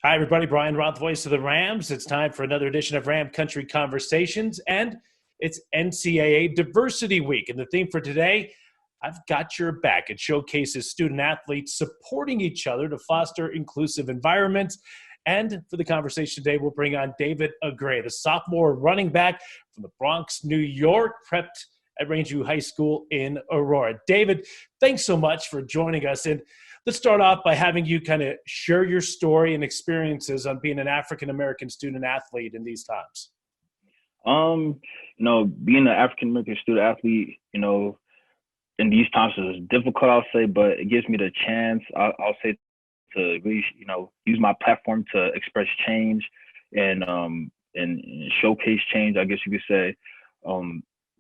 Hi, everybody. Brian Roth, voice of the Rams. It's time for another edition of Ram Country Conversations, and it's NCAA Diversity Week. And the theme for today, I've got your back. It showcases student athletes supporting each other to foster inclusive environments. And for the conversation today, we'll bring on David Aggrey, the sophomore running back from the Bronx, New York, prepped at Rangeview High School in Aurora. David, thanks so much for joining us. And let's start off by having you kind of share your story and experiences on being an African-American student athlete in these times. Being an African American student athlete, in these times is difficult, I'll say, but it gives me the chance, I'll say, to really, use my platform to express change and showcase change, I guess you could say.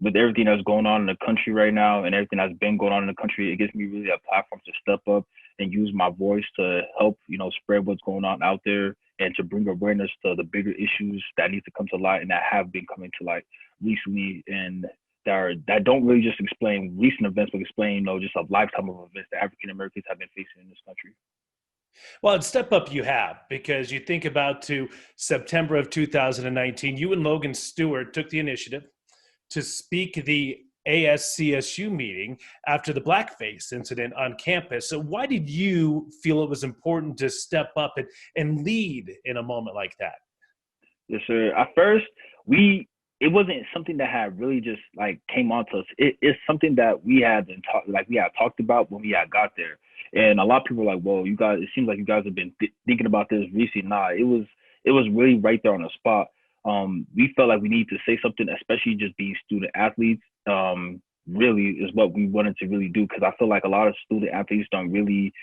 With everything that's going on in the country right now and everything that's been going on in the country, it gives me really a platform to step up and use my voice to help, spread what's going on out there and to bring awareness to the bigger issues that need to come to light and that have been coming to light recently and that don't really just explain recent events, but explain, just a lifetime of events that African Americans have been facing in this country. Well, it's step up you have, because you think about to September of 2019, you and Logan Stewart took the initiative to speak the ASCSU meeting after the blackface incident on campus. So why did you feel it was important to step up and lead in a moment like that? Yes, sir. At first, it wasn't something that had really just like came onto us. It's something that we had talked about when we had got there. And a lot of people were like, well, you guys, it seems like you guys have been thinking about this recently. Nah, it was really right there on the spot. We felt like we need to say something, especially just being student athletes, really is what we wanted to really do. Cause I feel like a lot of student athletes don't really,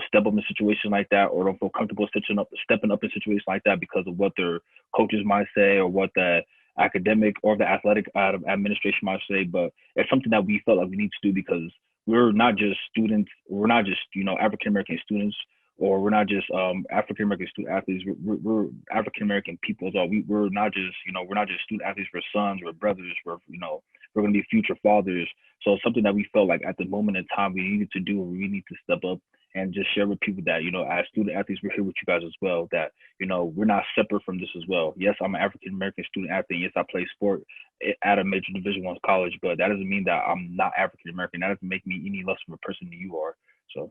step up in a situation like that or don't feel comfortable stepping up in situations like that because of what their coaches might say or what the academic or the athletic administration might say. But it's something that we felt like we need to do because we're not just students, we're not just, African-American students, or we're not just African American student athletes. We're African American people as well. We're not just student athletes. We're sons. We're brothers. We're going to be future fathers. So it's something that we felt like at the moment in time we needed to do. We need to step up and just share with people that as student athletes we're here with you guys as well. That we're not separate from this as well. Yes, I'm an African American student athlete. Yes, I play sport at a major Division I college, but that doesn't mean that I'm not African American. That doesn't make me any less of a person than you are. So.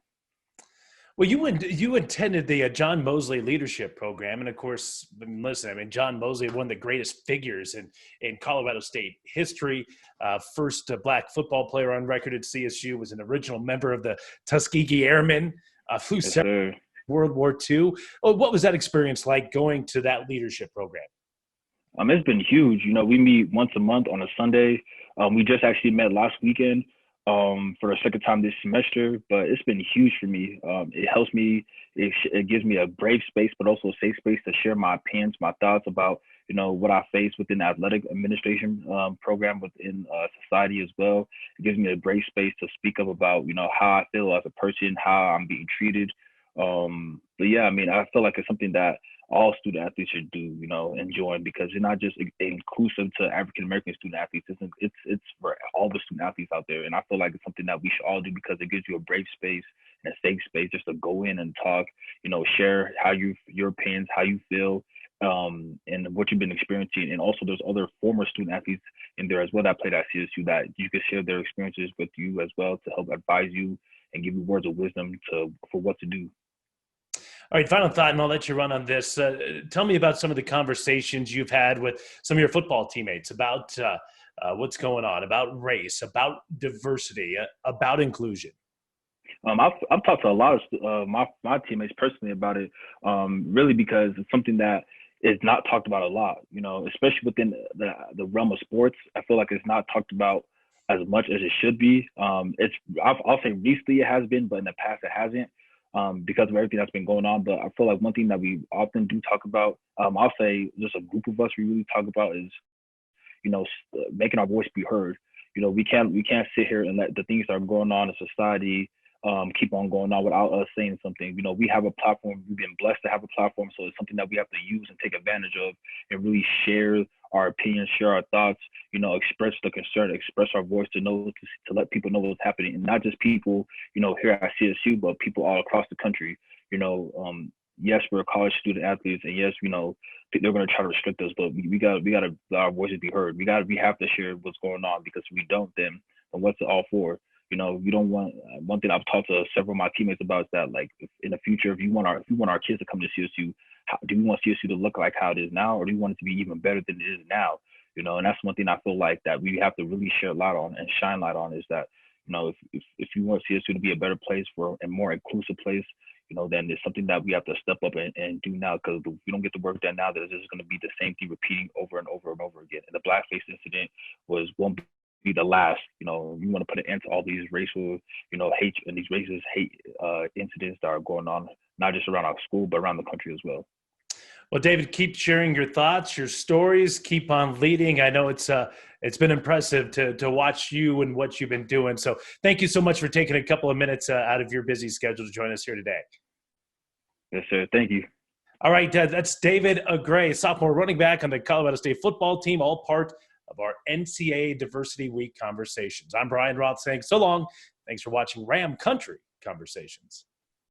Well, you attended the John Mosley Leadership Program, and of course, listen, John Mosley, one of the greatest figures in Colorado State history, first Black football player on record at CSU, was an original member of the Tuskegee Airmen, flew World War II. Oh, what was that experience like going to that leadership program? It's been huge. We meet once a month on a Sunday. We just actually met last weekend. For the second time this semester, but it's been huge for me. It helps me, it gives me a brave space, but also a safe space to share my opinions, my thoughts about, what I face within the athletic administration program within society as well. It gives me a brave space to speak up about, how I feel as a person, how I'm being treated. But yeah, I feel like it's something that all student athletes should do, and join, because it's not just inclusive to African American student athletes. It's for all the student athletes out there. And I feel like it's something that we should all do because it gives you a brave space and a safe space just to go in and talk, share your opinions, how you feel, and what you've been experiencing. And also there's other former student athletes in there as well that played at CSU that you can share their experiences with you as well to help advise you and give you words of wisdom for what to do. All right, final thought, and I'll let you run on this. Tell me about some of the conversations you've had with some of your football teammates about what's going on, about race, about diversity, about inclusion. I've talked to a lot of my teammates personally about it, really because it's something that is not talked about a lot, especially within the realm of sports. I feel like it's not talked about as much as it should be. I'll say recently it has been, but in the past it hasn't. Because of everything that's been going on. But I feel like one thing that we often do talk about, I'll say just a group of us we really talk about is, making our voice be heard. We can't sit here and let the things that are going on in society keep on going on without us saying something. We have a platform. We've been blessed to have a platform, so it's something that we have to use and take advantage of and really share our opinions, share our thoughts, express the concern, express our voice to let people know what's happening, and not just people, here at CSU, but people all across the country. yes, we're college student athletes, and yes, they're going to try to restrict us, but we got to our voices be heard. We have to share what's going on, because if we don't, then what's it all for? You don't want. One thing I've talked to several of my teammates about is that, like, if in the future, if you want our kids to come to CSU, do we want CSU to look like how it is now, or do we want it to be even better than it is now? And that's one thing I feel like that we have to really share light on and shine light on, is that, if you want CSU to be a better place, for a more inclusive place, then it's something that we have to step up and do now, because if we don't get the work done now, then it's just going to be the same thing repeating over and over and over again. And the blackface incident won't be the last. We want to put an end to all these racial, hate, and these racist hate incidents that are going on, not just around our school, but around the country as well. Well, David, keep sharing your thoughts, your stories. Keep on leading. I know it's been impressive to watch you and what you've been doing. So thank you so much for taking a couple of minutes out of your busy schedule to join us here today. Yes, sir. Thank you. All right, that's David Aggrey, sophomore running back on the Colorado State football team, all part of our NCAA Diversity Week conversations. I'm Brian Roth saying so long. Thanks for watching Ram Country Conversations.